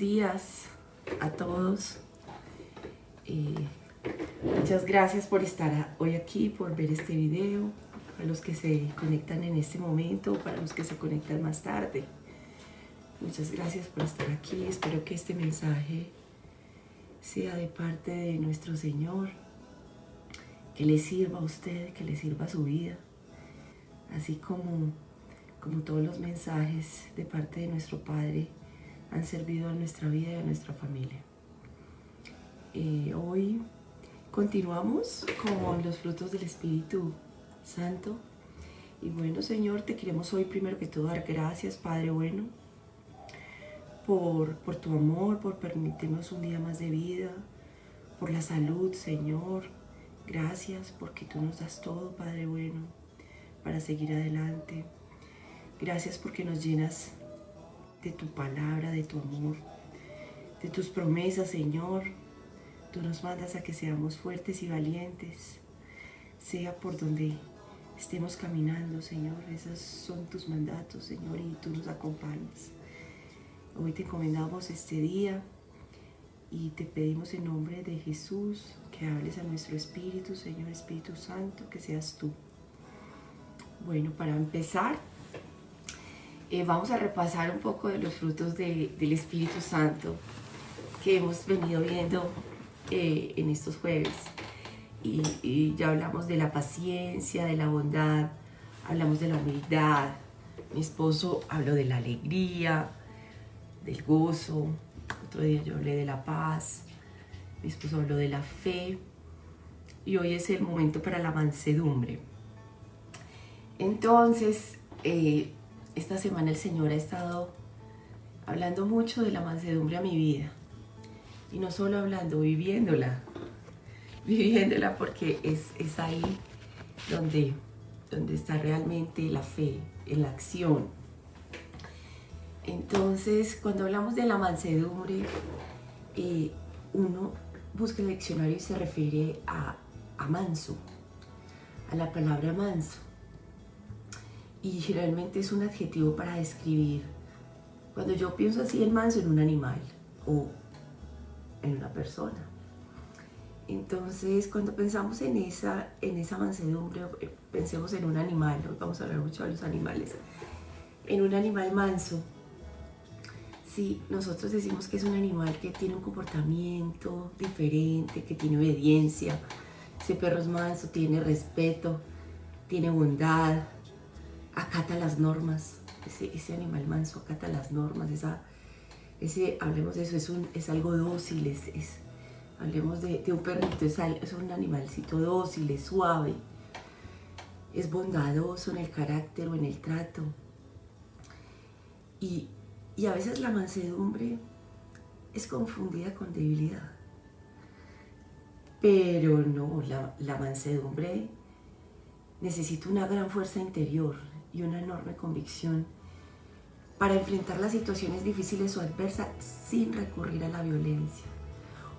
días a todos. Muchas gracias por estar hoy aquí, por ver este video, para los que se conectan en este momento, para los que se conectan más tarde. Muchas gracias por estar aquí. Espero que este mensaje sea de parte de nuestro Señor, que le sirva a usted, que le sirva a su vida, así como todos los mensajes de parte de nuestro Padre han servido a nuestra vida y a nuestra familia. Hoy continuamos con los frutos del Espíritu Santo. Y bueno, Señor, te queremos hoy primero que todo dar gracias, Padre bueno, por tu amor, por permitirnos un día más de vida, por la salud, Señor. Gracias porque tú nos das todo, Padre bueno, para seguir adelante. Gracias porque nos llenas de tu palabra, de tu amor, de tus promesas, Señor. Tú nos mandas a que seamos fuertes y valientes, sea por donde estemos caminando, Señor. Esos son tus mandatos, Señor, y tú nos acompañas. Hoy te encomendamos este día y te pedimos en nombre de Jesús que hables a nuestro espíritu, Señor, Espíritu Santo, que seas tú. Bueno, para empezar, vamos a repasar un poco de los frutos del Espíritu Santo que hemos venido viendo en estos jueves. Y ya hablamos de la paciencia, de la bondad, hablamos de la humildad. Mi esposo habló de la alegría, del gozo. Otro día yo hablé de la paz. Mi esposo habló de la fe. Y hoy es el momento para la mansedumbre. Entonces, esta semana el Señor ha estado hablando mucho de la mansedumbre a mi vida. Y no solo hablando, viviéndola porque es ahí donde está realmente la fe, en la acción. Entonces, cuando hablamos de la mansedumbre, uno busca el diccionario y se refiere a manso, a la palabra manso. Y generalmente es un adjetivo para describir, cuando yo pienso así, el manso en un animal o en una persona. Entonces, cuando pensamos en esa mansedumbre, pensemos en un animal. Hoy vamos a hablar mucho de los animales. En un animal manso, sí, nosotros decimos que es un animal que tiene un comportamiento diferente, que tiene obediencia. Ese perro es manso, tiene respeto, tiene bondad, acata las normas. Ese animal manso acata las normas. Hablemos de eso, es algo dócil, hablemos de un perrito, es un animalcito dócil, es suave, es bondadoso en el carácter o en el trato. Y a veces la mansedumbre es confundida con debilidad. Pero no, la mansedumbre necesita una gran fuerza interior y una enorme convicción para enfrentar las situaciones difíciles o adversas sin recurrir a la violencia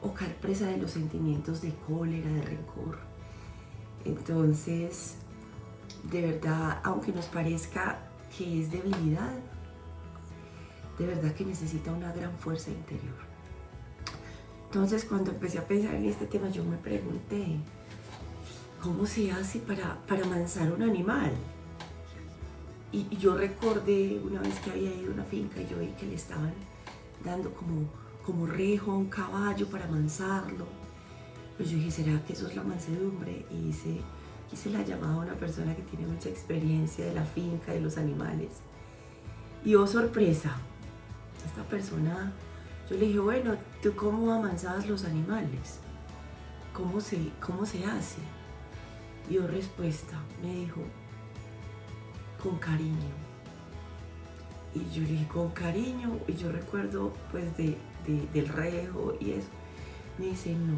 o caer presa de los sentimientos de cólera, de rencor. Entonces, de verdad, aunque nos parezca que es debilidad, de verdad que necesita una gran fuerza interior. Entonces, cuando empecé a pensar en este tema, yo me pregunté, ¿cómo se hace para amansar un animal? Y yo recordé una vez que había ido a una finca y yo vi que le estaban dando como rejo a un caballo para amansarlo. Pues yo dije, ¿será que eso es la mansedumbre? Y hice la llamada a una persona que tiene mucha experiencia de la finca, de los animales. Y oh sorpresa, esta persona, yo le dije, bueno, ¿tú cómo amansabas los animales? ¿Cómo se hace? Y oh respuesta, me dijo, con cariño. Y yo le dije, con cariño, y yo recuerdo pues del rejo y eso. Me dice, no.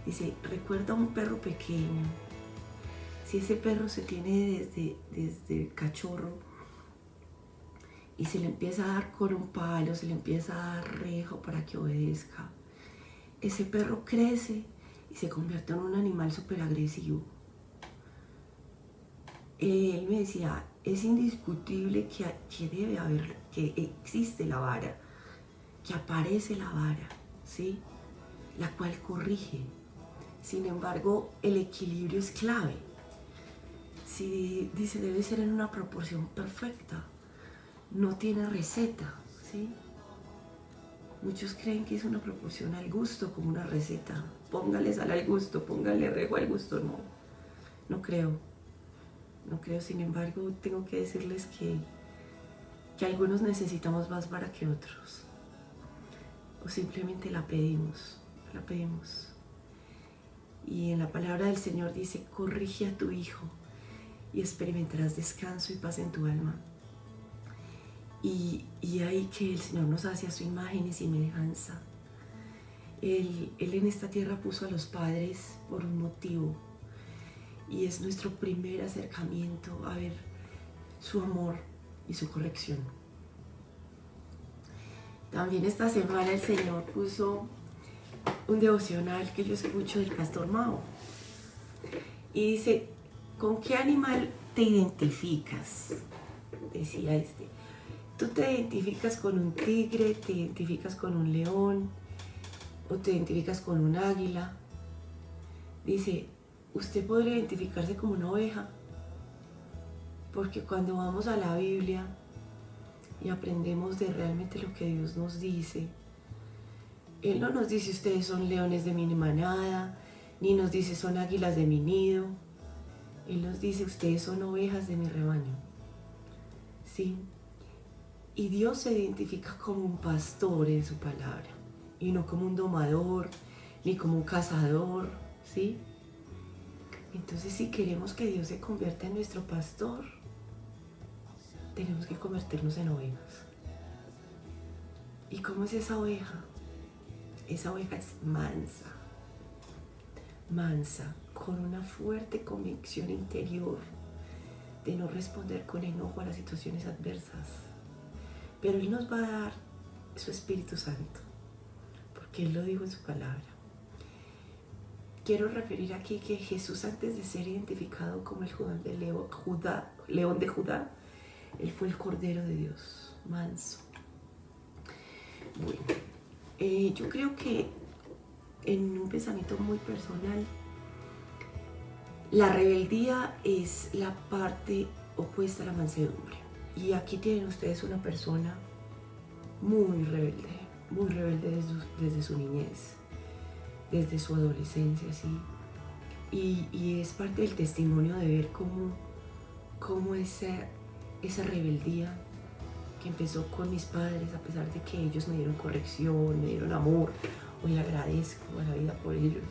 Dice, recuerda a un perro pequeño. Si ese perro se tiene desde cachorro y se le empieza a dar con un palo, se le empieza a dar rejo para que obedezca, ese perro crece y se convierte en un animal súper agresivo. Él me decía, es indiscutible que existe la vara, que aparece la vara, ¿sí? La cual corrige. Sin embargo, el equilibrio es clave. Si dice debe ser en una proporción perfecta, no tiene receta, ¿sí? Muchos creen que es una proporción al gusto, como una receta. Póngale sal al gusto, póngale rejo al gusto. No, no creo. No creo, sin embargo, tengo que decirles que algunos necesitamos más vara que otros. O simplemente la pedimos, la pedimos. Y en la palabra del Señor dice, corrige a tu hijo y experimentarás descanso y paz en tu alma. Y ahí que el Señor nos hace a su imagen y semejanza. Él en esta tierra puso a los padres por un motivo. Y es nuestro primer acercamiento a ver su amor y su corrección. También esta semana el Señor puso un devocional que yo escucho del Pastor Mao. Y dice, ¿con qué animal te identificas? Decía este. ¿Tú te identificas con un tigre, te identificas con un león o te identificas con un águila? Dice, usted podría identificarse como una oveja, porque cuando vamos a la Biblia y aprendemos de realmente lo que Dios nos dice, Él no nos dice ustedes son leones de mi manada, ni nos dice son águilas de mi nido. Él nos dice ustedes son ovejas de mi rebaño. ¿Sí? Y Dios se identifica como un pastor en su palabra, y no como un domador, ni como un cazador, ¿sí? Entonces, si queremos que Dios se convierta en nuestro pastor, tenemos que convertirnos en ovejas. ¿Y cómo es esa oveja? Esa oveja es mansa, mansa, con una fuerte convicción interior de no responder con enojo a las situaciones adversas. Pero Él nos va a dar su Espíritu Santo, porque Él lo dijo en su palabra. Quiero referir aquí que Jesús, antes de ser identificado como el león de Judá, Él fue el Cordero de Dios, manso. Bueno, yo creo que en un pensamiento muy personal, la rebeldía es la parte opuesta a la mansedumbre. Y aquí tienen ustedes una persona muy rebelde desde su niñez, desde su adolescencia, ¿sí? Y es parte del testimonio de ver cómo esa rebeldía que empezó con mis padres, a pesar de que ellos me dieron corrección, me dieron amor, hoy agradezco a la vida por ellos.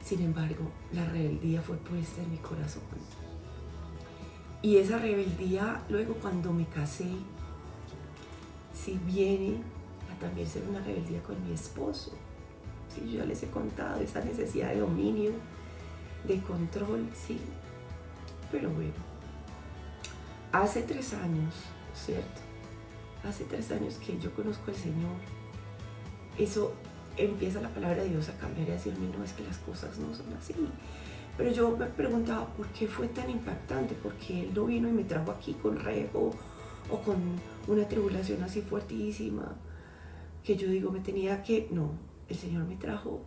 Sin embargo, la rebeldía fue puesta en mi corazón. Y esa rebeldía, luego cuando me casé, sí viene a también ser una rebeldía con mi esposo. Sí, yo ya les he contado esa necesidad de dominio, de control, sí. Pero bueno, hace 3 años, ¿cierto? Hace 3 años que yo conozco al Señor, eso empieza la palabra de Dios a cambiar y a decirme, no, es que las cosas no son así. Pero yo me preguntaba, ¿por qué fue tan impactante? Porque Él no vino y me trajo aquí con rejo o con una tribulación así fuertísima, que yo digo, me tenía que... No, el Señor me trajo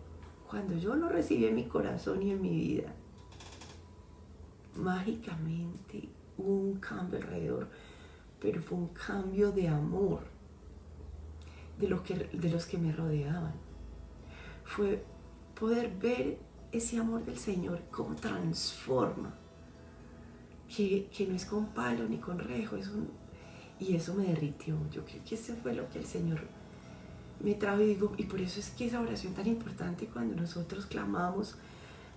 cuando yo lo recibí en mi corazón y en mi vida. Mágicamente hubo un cambio alrededor, pero fue un cambio de amor de los que me rodeaban. Fue poder ver ese amor del Señor cómo transforma, que no es con palo ni con rejo, y eso me derritió. Yo creo que eso fue lo que el Señor me trajo, y por eso es que esa oración tan importante, cuando nosotros clamamos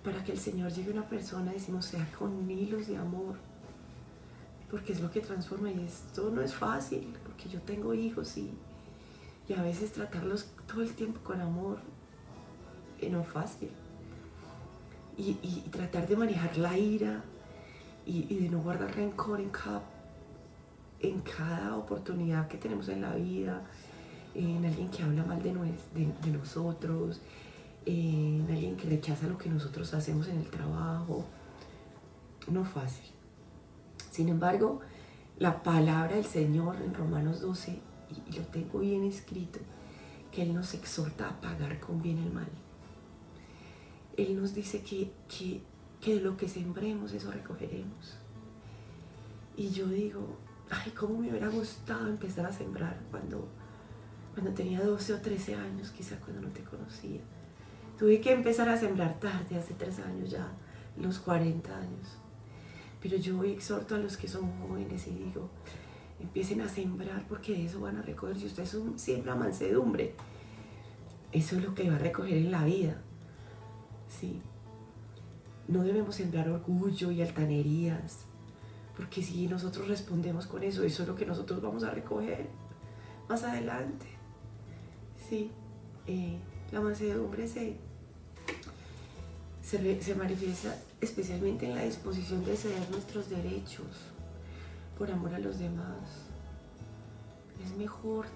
para que el Señor llegue a una persona, decimos sea con hilos de amor, porque es lo que transforma. Y esto no es fácil, porque yo tengo hijos y a veces tratarlos todo el tiempo con amor no es fácil, y tratar de manejar la ira y de no guardar rencor en cada oportunidad que tenemos en la vida, en alguien que habla mal de nosotros, en alguien que rechaza lo que nosotros hacemos en el trabajo. No es fácil. Sin embargo, la palabra del Señor en Romanos 12 y lo tengo bien escrito, que Él nos exhorta a pagar con bien el mal. Él nos dice que de lo que sembremos, eso recogeremos. Y yo digo, ay, cómo me hubiera gustado empezar a sembrar cuando tenía 12 o 13 años, quizá cuando no te conocía. Tuve que empezar a sembrar tarde, hace 3 años ya, los 40 años. Pero yo hoy exhorto a los que son jóvenes y digo, empiecen a sembrar porque de eso van a recoger. Si usted siembra mansedumbre, eso es lo que va a recoger en la vida. Sí. No debemos sembrar orgullo y altanerías, porque si nosotros respondemos con eso, eso es lo que nosotros vamos a recoger más adelante. Sí. La mansedumbre se manifiesta especialmente en la disposición de ceder nuestros derechos por amor a los demás. Es mejor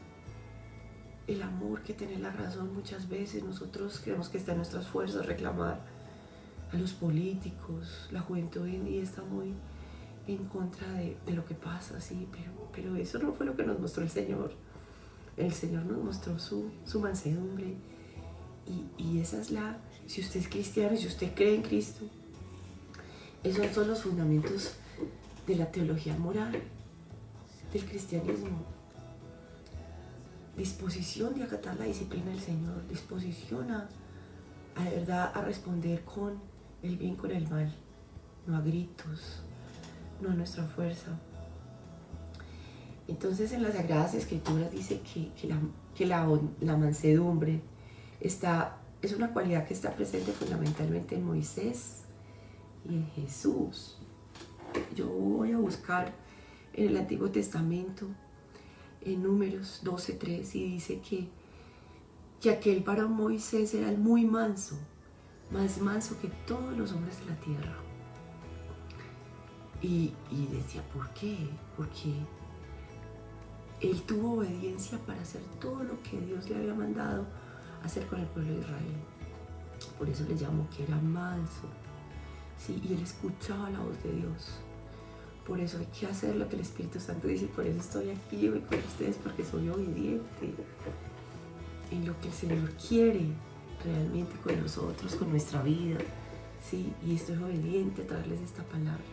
el amor que tener la razón. Muchas veces nosotros creemos que está en nuestras fuerzas reclamar a los políticos. La juventud hoy en día está muy en contra de lo que pasa, sí, pero eso no fue lo que nos mostró el Señor. El Señor nos mostró su mansedumbre y esa es si usted es cristiano, si usted cree en Cristo, esos son los fundamentos de la teología moral, del cristianismo. Disposición de acatar la disciplina del Señor, disposición a de verdad a responder con el bien con el mal, no a gritos, no a nuestra fuerza. Entonces en las Sagradas Escrituras dice que la mansedumbre es una cualidad que está presente fundamentalmente en Moisés y en Jesús. Yo voy a buscar en el Antiguo Testamento, en Números 12:3, y dice que aquel varón Moisés era muy manso, más manso que todos los hombres de la tierra. Y decía, ¿por qué? Porque él tuvo obediencia para hacer todo lo que Dios le había mandado hacer con el pueblo de Israel. Por eso le llamó que era manso. Sí, y él escuchaba la voz de Dios. Por eso hay que hacer lo que el Espíritu Santo dice. Por eso estoy aquí hoy con ustedes, porque soy obediente en lo que el Señor quiere realmente con nosotros, con nuestra vida. Sí, y estoy obediente a traerles esta palabra.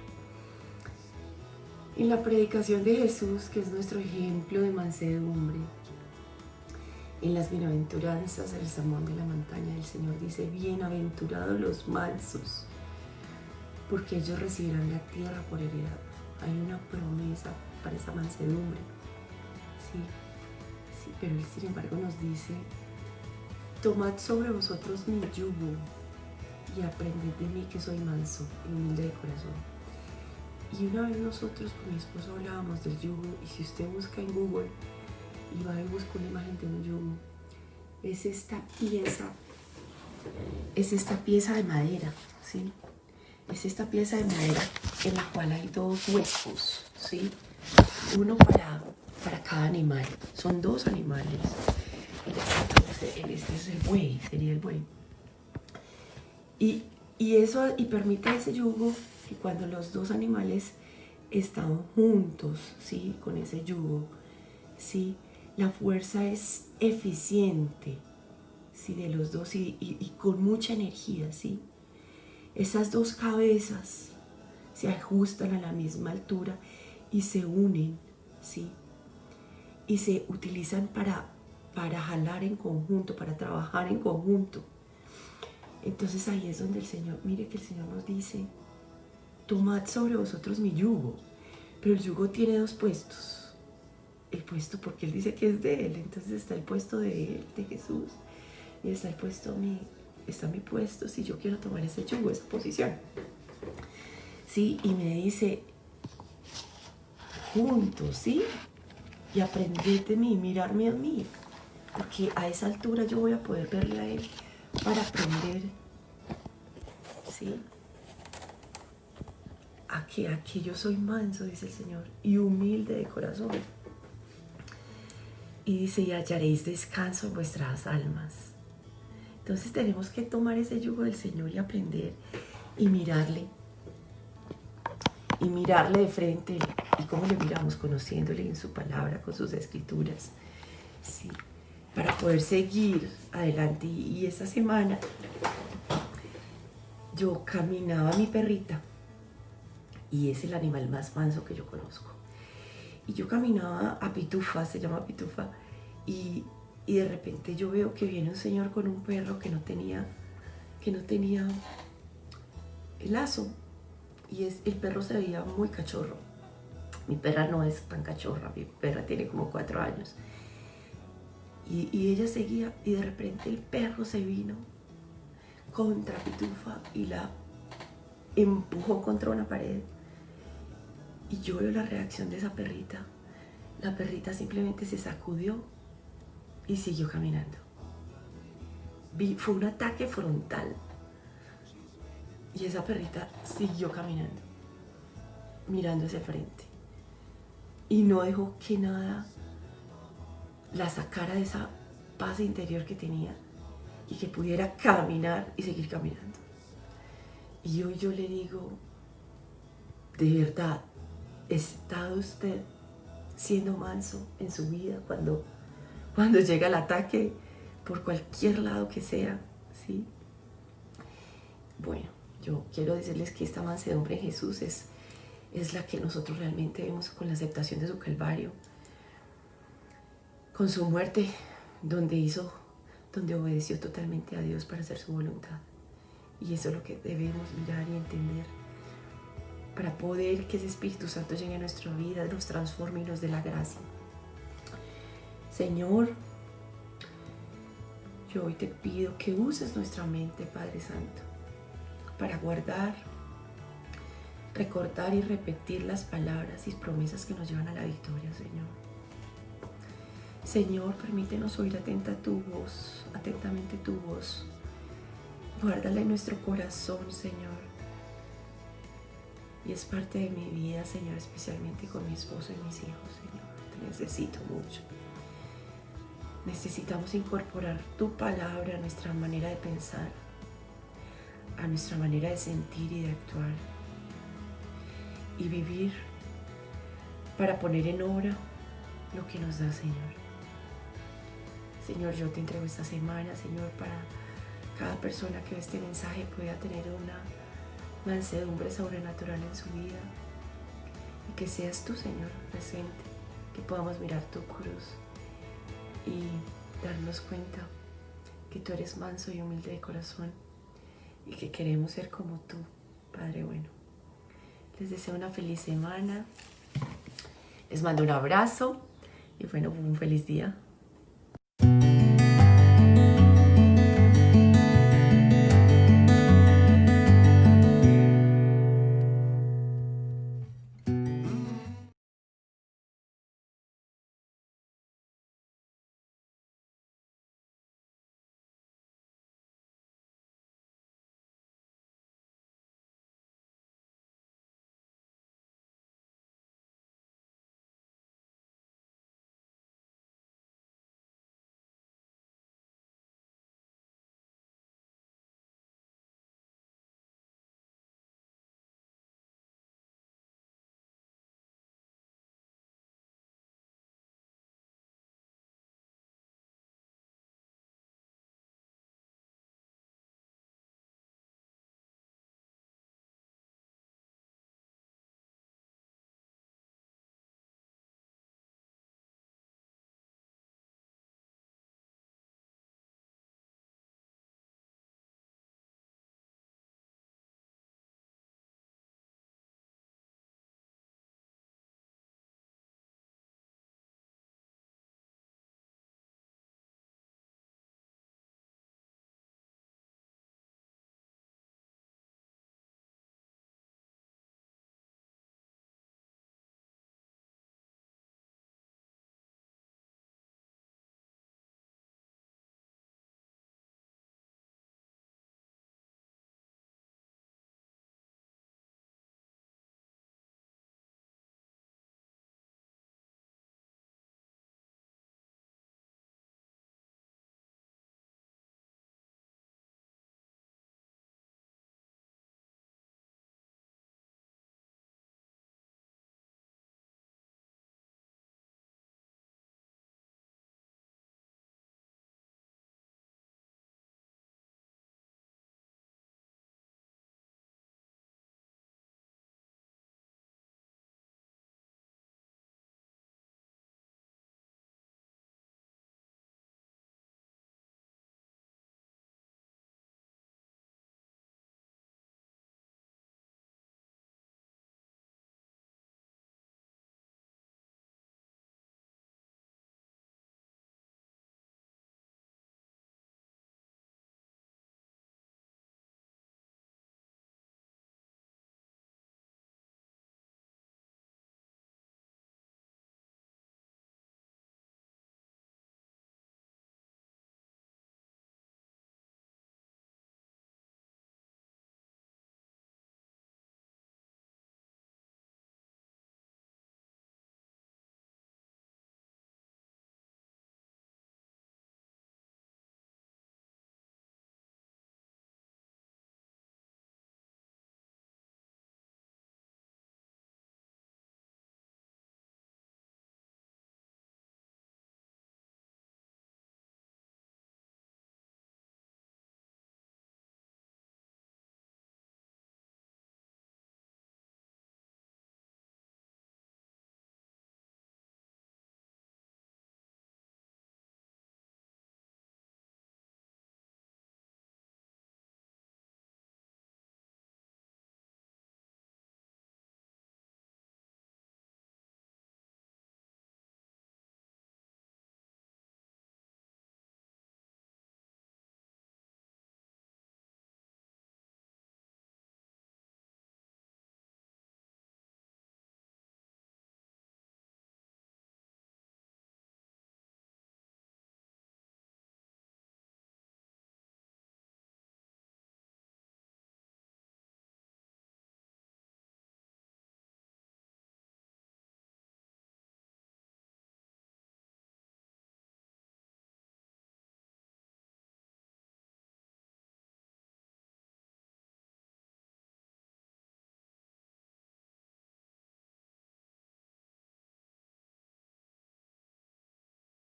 En la predicación de Jesús, que es nuestro ejemplo de mansedumbre, en las bienaventuranzas, el sermón de la montaña, el Señor dice, bienaventurados los mansos, porque ellos recibirán la tierra por heredad. Hay una promesa para esa mansedumbre. Sí, pero Él sin embargo nos dice, tomad sobre vosotros mi yugo y aprended de mí que soy manso y humilde de corazón. Y una vez nosotros con mi esposo hablábamos del yugo, y si usted busca en Google y va y busca una imagen de un yugo, es esta pieza de madera, ¿sí? Es esta pieza de madera en la cual hay 2 huecos, ¿sí? Uno para cada animal. Son 2 animales. Este es el buey, sería el buey. Y eso permite ese yugo que cuando los 2 animales están juntos, ¿sí? Con ese yugo, ¿sí? La fuerza es eficiente, ¿sí? De los 2 y con mucha energía, ¿sí? Esas 2 cabezas se ajustan a la misma altura y se unen, ¿sí? Y se utilizan para jalar en conjunto, para trabajar en conjunto. Entonces ahí es donde el Señor, mire que el Señor nos dice, tomad sobre vosotros mi yugo. Pero el yugo tiene 2 puestos. El puesto porque Él dice que es de Él, entonces está el puesto de Él, de Jesús, y está el puesto está mi puesto, si yo quiero tomar ese yugo, esa posición. Sí, y me dice, juntos, ¿sí? Y aprended de mí, mirarme a mí, porque a esa altura yo voy a poder verle a Él para aprender, ¿sí? Aquí yo soy manso, dice el Señor, y humilde de corazón. Y dice, y hallaréis descanso en vuestras almas. Entonces tenemos que tomar ese yugo del Señor y aprender y mirarle de frente. ¿Y cómo le miramos? Conociéndole en su palabra, con sus escrituras, ¿sí? Para poder seguir adelante. Y esta semana yo caminaba a mi perrita, y es el animal más manso que yo conozco. Y yo caminaba a Pitufa, se llama Pitufa, y de repente yo veo que viene un señor con un perro que no tenía el lazo, y el perro se veía muy cachorro. Mi perra no es tan cachorra, mi perra tiene como 4 años. Y ella seguía, y de repente el perro se vino contra Pitufa y la empujó contra una pared. Y yo veo la reacción de esa perrita. La perrita simplemente se sacudió y siguió caminando. Fue un ataque frontal. Y esa perrita siguió caminando, mirando hacia el frente. Y no dejó que nada la sacara de esa paz interior que tenía y que pudiera caminar y seguir caminando. Y hoy yo le digo, de verdad, ¿está usted siendo manso en su vida cuando llega el ataque por cualquier lado que sea? ¿Sí? Bueno, yo quiero decirles que esta mansedumbre en Jesús es la que nosotros realmente vemos con la aceptación de su Calvario, con su muerte, donde obedeció totalmente a Dios para hacer su voluntad. Y eso es lo que debemos mirar y entender para poder que ese Espíritu Santo llegue a nuestra vida, nos transforme y nos dé la gracia. Señor, yo hoy te pido que uses nuestra mente, Padre Santo, para guardar, recordar y repetir las palabras y promesas que nos llevan a la victoria, Señor. Señor, permítenos oír atentamente tu voz. Guárdala en nuestro corazón, Señor. Y es parte de mi vida, Señor, especialmente con mi esposo y mis hijos, Señor. Te necesito mucho. Necesitamos incorporar tu palabra a nuestra manera de pensar, a nuestra manera de sentir y de actuar. Y vivir para poner en obra lo que nos da, Señor. Señor, yo te entrego esta semana, Señor, para cada persona que ve este mensaje pueda tener una mansedumbre sobrenatural en su vida. Y que seas tú, Señor, presente, que podamos mirar tu cruz y darnos cuenta que tú eres manso y humilde de corazón y que queremos ser como tú, Padre bueno. Les deseo una feliz semana, les mando un abrazo y bueno, un feliz día.